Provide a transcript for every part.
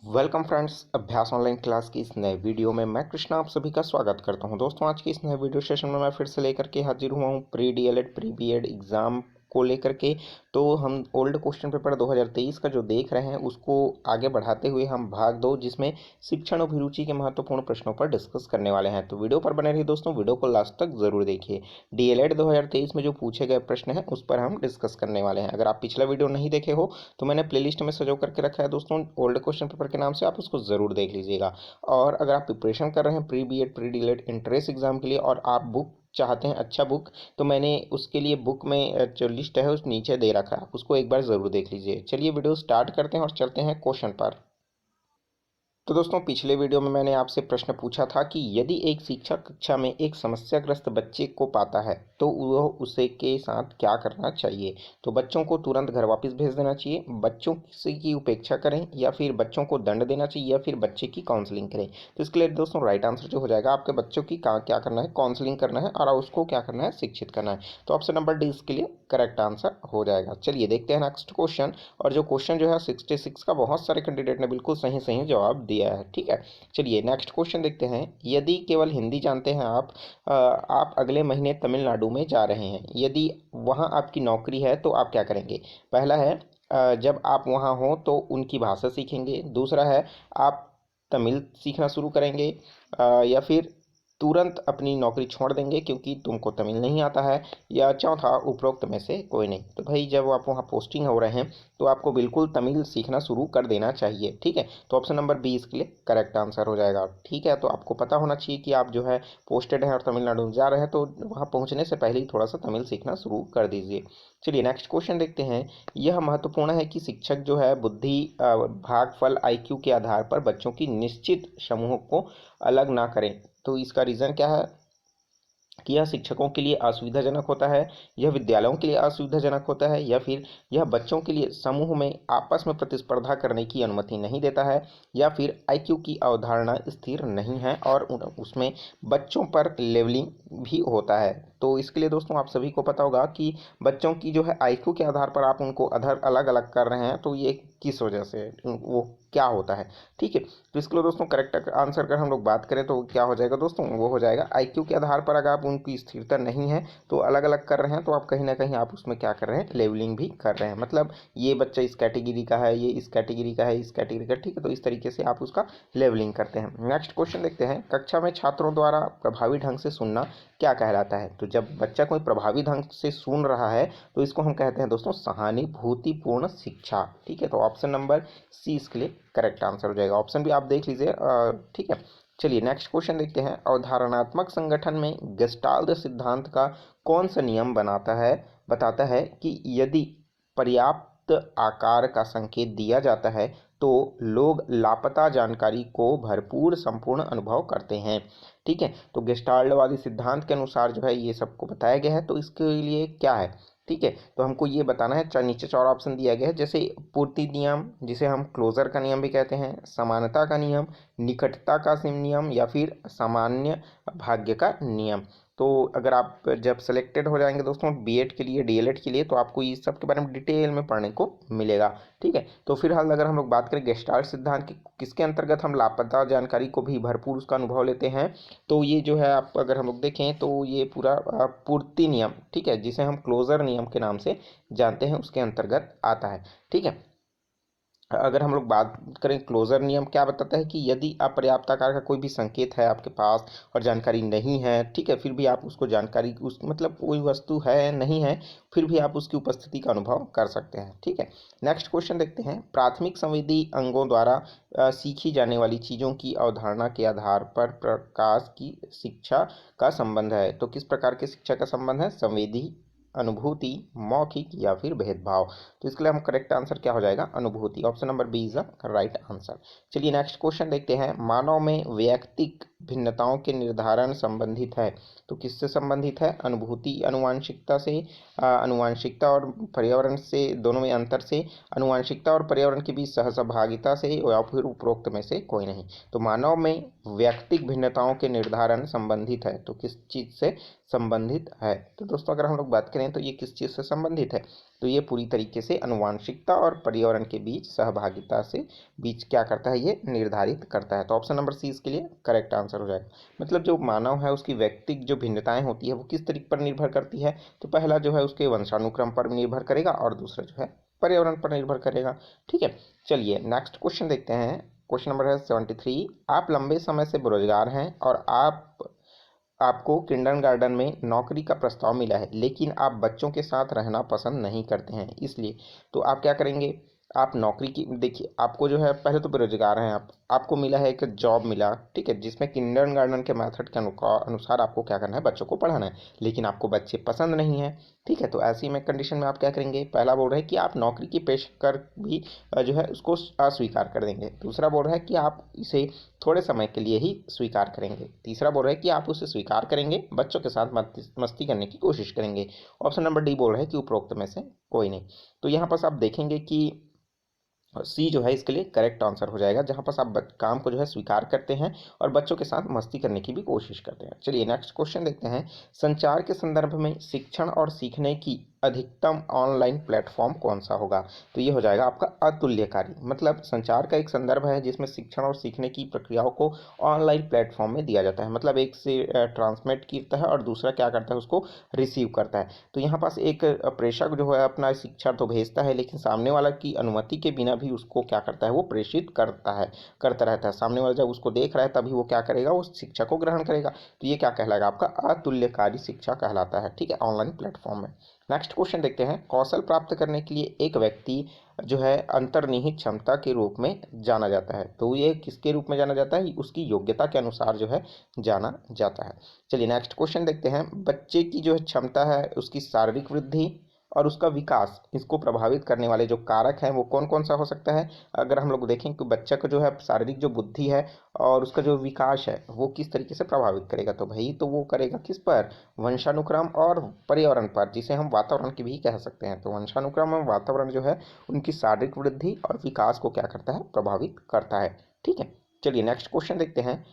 Welcome friends, अभ्यास online class की इस नए वीडियो में मैं कृष्णा आप सभी का स्वागत करता हूं। दोस्तों, आज की इस नए वीडियो सेशन में मैं फिर से लेकर के हाजिर हुआ हूं pre DElEd pre BEd exam को लेकर के। तो हम ओल्ड क्वेश्चन पेपर 2023 का जो देख रहे हैं उसको आगे बढ़ाते हुए हम भाग 2 जिसमें शिक्षण अभिरुचि के महत्वपूर्ण प्रश्नों पर डिस्कस करने वाले हैं। तो वीडियो पर बने रहिए दोस्तों, वीडियो को लास्ट तक जरूर देखिए। डीएलएड 2023 में जो पूछे गए प्रश्न हैं उस पर हम डिस्कस करने वाले हैं। अगर आप पिछला वीडियो नहीं देखे हो तो मैंने प्लेलिस्ट में सजो करके रखा है दोस्तों, ओल्ड क्वेश्चन पेपर के नाम से, आप उसको ज़रूर देख लीजिएगा। और अगर आप प्रिपरेशन कर रहे हैं pre BEd pre DElEd entrance exam के लिए और आप बुक चाहते हैं अच्छा बुक, तो मैंने उसके लिए बुक में जो लिस्ट है उस नीचे दे रखा है, आप उसको एक बार ज़रूर देख लीजिए। चलिए वीडियो स्टार्ट करते हैं और चलते हैं क्वेश्चन पर। तो दोस्तों, पिछले वीडियो में मैंने आपसे प्रश्न पूछा था कि यदि एक शिक्षक कक्षा में एक समस्याग्रस्त बच्चे को पाता है तो वह उसे के साथ क्या करना चाहिए। तो बच्चों को तुरंत घर वापस भेज देना चाहिए, बच्चों से की उपेक्षा करें, या फिर बच्चों को दंड देना चाहिए, या फिर बच्चे की काउंसलिंग करें। तो इसके लिए दोस्तों राइट आंसर जो हो जाएगा, आपके बच्चों की क्या करना है, काउंसलिंग करना है, और उसको क्या करना है, शिक्षित करना है। तो ऑप्शन नंबर डी इसके लिए करेक्ट आंसर हो जाएगा। चलिए देखते हैं नेक्स्ट क्वेश्चन। और जो क्वेश्चन जो है 66 का बहुत सारे कैंडिडेट ने बिल्कुल सही सही जवाब दिया है। ठीक है, चलिए नेक्स्ट क्वेश्चन देखते हैं। यदि केवल हिंदी जानते हैं आप अगले महीने तमिलनाडु में जा रहे हैं, यदि वहां आपकी नौकरी है तो आप क्या करेंगे। पहला है जब आप वहां हो तो उनकी भाषा सीखेंगे। दूसरा है आप तमिल सीखना शुरू करेंगे, या फिर तुरंत अपनी नौकरी छोड़ देंगे क्योंकि तुमको तमिल नहीं आता है। या चौथा, उपरोक्त में से कोई नहीं। तो भाई जब आप वहाँ पोस्टिंग हो रहे हैं तो आपको बिल्कुल तमिल सीखना शुरू कर देना चाहिए। ठीक है, तो ऑप्शन नंबर बी इसके लिए करेक्ट आंसर हो जाएगा। ठीक है, तो आपको पता होना चाहिए कि आप जो है पोस्टेड हैं और तमिलनाडु में जा रहे हैं, तो वहाँ पहुँचने से पहले ही थोड़ा सा तमिल सीखना शुरू कर दीजिए। चलिए नेक्स्ट क्वेश्चन देखते हैं। यह महत्वपूर्ण है कि शिक्षक जो है बुद्धि भागफल आईक्यू के आधार पर बच्चों की निश्चित समूह को अलग ना करें। तो इसका रीज़न क्या है कि यह शिक्षकों के लिए असुविधाजनक होता है, यह विद्यालयों के लिए असुविधाजनक होता है, या फिर यह बच्चों के लिए समूह में आपस में प्रतिस्पर्धा करने की अनुमति नहीं देता है, या फिर आईक्यू की अवधारणा स्थिर नहीं है और उसमें बच्चों पर लेवलिंग भी होता है। तो इसके लिए दोस्तों आप सभी को पता होगा कि बच्चों की जो है आईक्यू के आधार पर आप उनको अधर अलग अलग कर रहे हैं, तो ये किस वजह से, वो क्या होता है। ठीक है, तो इसके लिए दोस्तों करेक्ट आंसर अगर हम लोग बात करें तो क्या हो जाएगा दोस्तों, वो हो जाएगा आईक्यू के आधार पर अगर आप उनकी स्थिरता नहीं है तो अलग अलग कर रहे हैं, तो आप कहीं ना कहीं आप उसमें क्या कर रहे हैं, लेवलिंग भी कर रहे हैं। मतलब ये बच्चा इस कैटेगरी का है, ये इस कैटेगरी का है, इस कैटेगरी का। ठीक है, तो इस तरीके से आप उसका लेवलिंग करते हैं। नेक्स्ट क्वेश्चन देखते हैं। कक्षा में छात्रों द्वारा प्रभावी ढंग से सुनना क्या कहलाता है। तो जब बच्चा कोई प्रभावी ढंग से सुन रहा है तो इसको हम कहते हैं दोस्तों सहानुभूतिपूर्ण शिक्षा। ठीक है, तो ऑप्शन नंबर सी इसके लिए करेक्ट आंसर हो जाएगा। ऑप्शन भी आप देख लीजिए। ठीक है, चलिए नेक्स्ट क्वेश्चन देखते हैं। अवधारणात्मक संगठन में गेस्टाल्ट सिद्धांत का कौन सा नियम बताता है कि यदि पर्याप्त आकार का संकेत दिया जाता है तो लोग लापता जानकारी को भरपूर संपूर्ण अनुभव करते हैं। ठीक है, तो गेस्टाल्टवादी सिद्धांत के अनुसार जो है ये सबको बताया गया है, तो इसके लिए क्या है। ठीक है, तो हमको ये बताना है। नीचे 4 ऑप्शन दिया गया है, जैसे पूर्ति नियम, जिसे हम क्लोजर का नियम भी कहते हैं, समानता का नियम, निकटता का नियम, या फिर सामान्य भाग्य का नियम। तो अगर आप जब सेलेक्टेड हो जाएंगे दोस्तों बीएड के लिए डीएलएड के लिए, तो आपको ये सब के बारे में डिटेल में पढ़ने को मिलेगा। ठीक है, तो फिलहाल अगर हम लोग बात करें गेस्टाल्ट सिद्धांत की, किसके अंतर्गत हम लापता जानकारी को भी भरपूर उसका अनुभव लेते हैं, तो ये जो है आप अगर हम लोग देखें तो ये पूरा पूर्ति नियम, ठीक है, जिसे हम क्लोजर नियम के नाम से जानते हैं, उसके अंतर्गत आता है। ठीक है, अगर हम लोग बात करें क्लोजर नियम क्या बताता है कि यदि अपर्याप्त आकार का कोई भी संकेत है आपके पास और जानकारी नहीं है, ठीक है, फिर भी आप उसको जानकारी उस मतलब कोई वस्तु है नहीं है, फिर भी आप उसकी उपस्थिति का अनुभव कर सकते हैं। ठीक है, नेक्स्ट क्वेश्चन देखते हैं। प्राथमिक संवेदी अंगों द्वारा सीखी जाने वाली चीज़ों की अवधारणा के आधार पर प्रकाश की शिक्षा का संबंध है। तो किस प्रकार की शिक्षा का संबंध है, संवेदी, अनुभूति, मौखिक, या फिर भेदभाव। तो इसके लिए हम करेक्ट आंसर क्या हो जाएगा, अनुभूति। Option number B is the right answer. चलिए नेक्स्ट क्वेश्चन देखते हैं। मानव में वैयक्तिक भिन्नताओं के निर्धारण संबंधित है। तो किससे संबंधित है? अनुभूति आनुवंशिकता से, आनुवंशिकता और पर्यावरण से, दोनों में अंतर से, आनुवंशिकता और पर्यावरण के बीच सहसहभागिता से, या फिर उपरोक्त में से कोई नहीं। तो मानव में व्यक्तिक भिन्नताओं के निर्धारण संबंधित है। तो किस चीज से संबंधित है? तो दोस्तों अगर हम लोग बात करें तो ये किस चीज से संबंधित है? तो ये पूरी तरीके से आनुवंशिकता और पर्यावरण के बीच सहभागिता से बीच क्या करता है? ये निर्धारित करता है। तो ऑप्शन नंबर सी इसके लिए करेक्ट आंसर हो जाएगा। मतलब जो मानव है उसकी व्यक्तिक जो भिन्नताएं होती है वो किस तरीके पर निर्भर करती है? तो पहला जो है उसके वंशानुक्रम पर निर्भर करेगा और दूसरा जो है पर्यावरण पर निर्भर करेगा। ठीक है, चलिए नेक्स्ट क्वेश्चन देखते हैं। क्वेश्चन नंबर है 73। आप लंबे समय से बेरोजगार हैं और आपको किंडरगार्टन में नौकरी का प्रस्ताव मिला है, लेकिन आप बच्चों के साथ रहना पसंद नहीं करते हैं, इसलिए तो आप क्या करेंगे? आप नौकरी की, देखिए आपको जो है पहले तो बेरोजगार हैं आप, आपको मिला है एक जॉब मिला, ठीक है, जिसमें किंडरगार्टन के मेथड के अनुसार आपको क्या करना है? बच्चों को पढ़ाना है, लेकिन आपको बच्चे पसंद नहीं है। ठीक है, तो ऐसी में कंडीशन में आप क्या करेंगे? पहला बोल रहे हैं कि आप नौकरी की पेशकर भी जो है उसको अस्वीकार कर देंगे। दूसरा बोल रहा है कि आप इसे थोड़े समय के लिए ही स्वीकार करेंगे। तीसरा बोल रहे हैं कि आप उसे स्वीकार करेंगे, बच्चों के साथ मस्ती करने की कोशिश करेंगे। ऑप्शन नंबर डी बोल रहे हैं कि उपरोक्त में से कोई नहीं। तो यहाँ पर आप देखेंगे कि सी जो है इसके लिए करेक्ट आंसर हो जाएगा, जहां पर आप काम को जो है स्वीकार करते हैं और बच्चों के साथ मस्ती करने की भी कोशिश करते हैं। चलिए नेक्स्ट क्वेश्चन देखते हैं। संचार के संदर्भ में शिक्षण और सीखने की अधिकतम ऑनलाइन प्लेटफॉर्म कौन सा होगा? तो ये हो जाएगा आपका अतुल्यकारी। मतलब संचार का एक संदर्भ है जिसमें शिक्षण और सीखने की प्रक्रियाओं को ऑनलाइन प्लेटफॉर्म में दिया जाता है। मतलब एक से ट्रांसमिट करता है और दूसरा क्या करता है? उसको रिसीव करता है। तो यहाँ पास एक प्रेषक जो है अपना शिक्षा तो भेजता है, लेकिन सामने वाला की अनुमति के बिना भी उसको क्या करता है? वो प्रेषित करता है, करता रहता है। सामने वाला जब उसको देख रहा है तभी वो क्या करेगा? उस शिक्षा को ग्रहण करेगा। तो ये क्या कहलाएगा? आपका अतुल्यकारी शिक्षा कहलाता है। ठीक है, ऑनलाइन प्लेटफॉर्म में। नेक्स्ट क्वेश्चन देखते हैं। कौशल प्राप्त करने के लिए एक व्यक्ति जो है अंतर्निहित क्षमता के रूप में जाना जाता है। तो ये किसके रूप में जाना जाता है? उसकी योग्यता के अनुसार जो है जाना जाता है। चलिए नेक्स्ट क्वेश्चन देखते हैं। बच्चे की जो है क्षमता है उसकी शारीरिक वृद्धि और उसका विकास, इसको प्रभावित करने वाले जो कारक हैं वो कौन कौन सा हो सकता है? अगर हम लोग देखें कि बच्चा का जो है शारीरिक जो बुद्धि है और उसका जो विकास है वो किस तरीके से प्रभावित करेगा? तो भाई तो वो करेगा किस पर? वंशानुक्रम और पर्यावरण पर, जिसे हम वातावरण की भी कह सकते हैं। तो वंशानुक्रम और वातावरण जो है उनकी शारीरिक वृद्धि और विकास को क्या करता है? प्रभावित करता है। ठीक है, चलिए नेक्स्ट क्वेश्चन देखते हैं।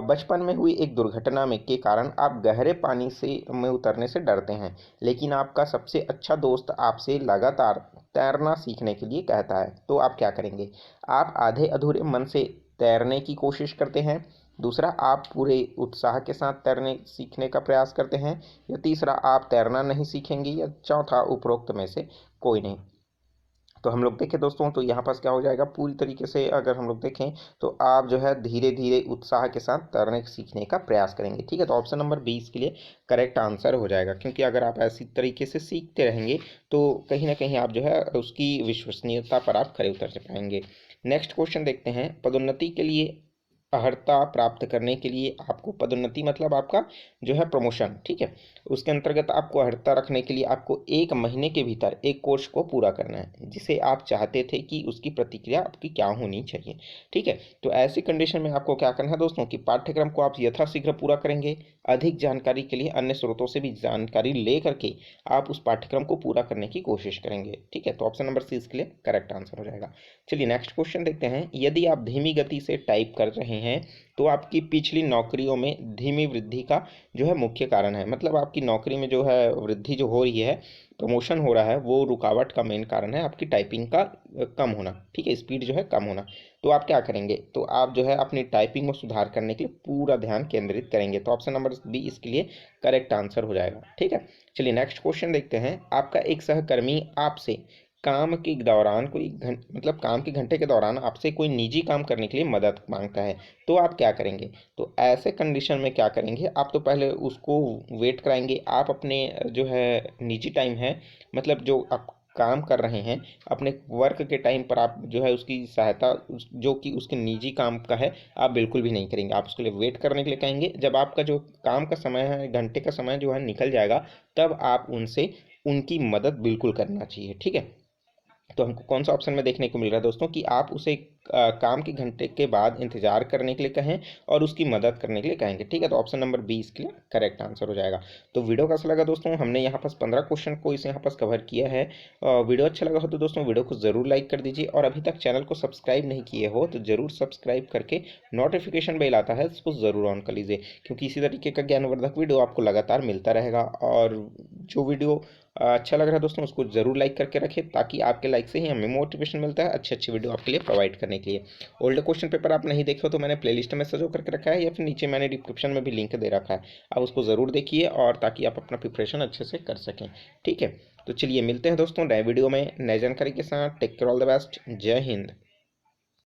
बचपन में हुई एक दुर्घटना में के कारण आप गहरे पानी से में उतरने से डरते हैं, लेकिन आपका सबसे अच्छा दोस्त आपसे लगातार तैरना सीखने के लिए कहता है। तो आप क्या करेंगे? आप आधे अधूरे मन से तैरने की कोशिश करते हैं, दूसरा आप पूरे उत्साह के साथ तैरने सीखने का प्रयास करते हैं, या तीसरा आप तैरना नहीं सीखेंगे, या चौथा उपरोक्त में से कोई नहीं। तो हम लोग देखें दोस्तों तो यहाँ पास क्या हो जाएगा? पूरी तरीके से अगर हम लोग देखें तो आप जो है धीरे धीरे उत्साह के साथ तैरने सीखने का प्रयास करेंगे। ठीक है, तो ऑप्शन नंबर 20 के लिए करेक्ट आंसर हो जाएगा, क्योंकि अगर आप ऐसी तरीके से सीखते रहेंगे तो कहीं ना कहीं आप जो है उसकी विश्वसनीयता पर आप खरे उतर पाएंगे। नेक्स्ट क्वेश्चन देखते हैं। पदोन्नति के लिए अर्हता प्राप्त करने के लिए आपको, पदोन्नति मतलब आपका जो है प्रमोशन, ठीक है, उसके अंतर्गत आपको अर्हता रखने के लिए आपको 1 महीने के भीतर एक कोर्स को पूरा करना है जिसे आप चाहते थे कि उसकी प्रतिक्रिया आपकी क्या होनी चाहिए। ठीक है, तो ऐसी कंडीशन में आपको क्या करना है दोस्तों कि पाठ्यक्रम को आप यथाशीघ्र पूरा करेंगे। अधिक जानकारी के लिए अन्य स्रोतों से भी जानकारी ले करके आप उस पाठ्यक्रम को पूरा करने की कोशिश करेंगे। ठीक है, तो ऑप्शन नंबर सी इसके लिए करेक्ट आंसर हो जाएगा। चलिए नेक्स्ट क्वेश्चन देखते हैं। यदि आप धीमी गति से टाइप कर रहे हैं तो आपकी पिछली नौकरियों में धीमी वृद्धि का जो है मुख्य कारण है। मतलब आपकी नौकरी में जो है वृद्धि जो हो रही है, प्रमोशन हो रहा है, वो रुकावट का मेन कारण है आपकी टाइपिंग का कम होना। ठीक है, स्पीड जो है कम होना। तो आप क्या करेंगे? तो आप जो है अपनी टाइपिंग में सुधार करने के लिए पूरा ध्यान केंद्रित करेंगे। तो ऑप्शन नंबर बी इसके लिए करेक्ट आंसर हो जाएगा। ठीक है, चलिए नेक्स्ट क्वेश्चन देखते हैं। आपका एक सहकर्मी आपसे काम के दौरान मतलब काम के घंटे के दौरान आपसे कोई निजी काम करने के लिए मदद मांगता है। तो आप क्या करेंगे? तो ऐसे कंडीशन में क्या करेंगे? आप तो पहले उसको वेट कराएंगे। आप अपने जो है निजी टाइम है, मतलब जो आप काम कर रहे हैं अपने वर्क के टाइम पर आप जो है उसकी सहायता जो कि उसके निजी काम का है आप बिल्कुल भी नहीं करेंगे। आप उसके लिए वेट करने के लिए कहेंगे। जब आपका जो काम का समय है, घंटे का समय जो है निकल जाएगा, तब आप उनसे उनकी मदद बिल्कुल करना चाहिए। ठीक है, तो हमको कौन सा ऑप्शन में देखने को मिल रहा है दोस्तों कि आप उसे काम के घंटे के बाद इंतजार करने के लिए कहें और उसकी मदद करने के लिए कहेंगे। ठीक है, तो ऑप्शन नंबर बी इसके लिए करेक्ट आंसर हो जाएगा। तो वीडियो कैसा लगा दोस्तों, हमने यहाँ पास 15 क्वेश्चन को इस यहाँ पास कवर किया है। वीडियो अच्छा लगा हो तो दोस्तों वीडियो को ज़रूर लाइक कर दीजिए, और अभी तक चैनल को सब्सक्राइब नहीं किए हो तो ज़रूर सब्सक्राइब करके नोटिफिकेशन बेल आता है उसको ज़रूर ऑन कर लीजिए, क्योंकि इसी तरीके का ज्ञानवर्धक वीडियो आपको लगातार मिलता रहेगा। और जो वीडियो अच्छा लग रहा है दोस्तों उसको ज़रूर लाइक करके रखें, ताकि आपके लाइक से ही हमें मोटिवेशन मिलता है अच्छे अच्छे वीडियो आपके लिए प्रोवाइड करने के लिए। ओल्ड क्वेश्चन पेपर आप नहीं देखे हो तो मैंने प्लेलिस्ट में सजो करके रखा है, या फिर नीचे मैंने डिस्क्रिप्शन में भी लिंक दे रखा है, आप उसको ज़रूर देखिए, और ताकि आप अपना प्रिपरेशन अच्छे से कर सकें। ठीक है, तो चलिए मिलते हैं दोस्तों नए वीडियो में नए जानकारी के साथ। Take care, all the best, Jai Hind.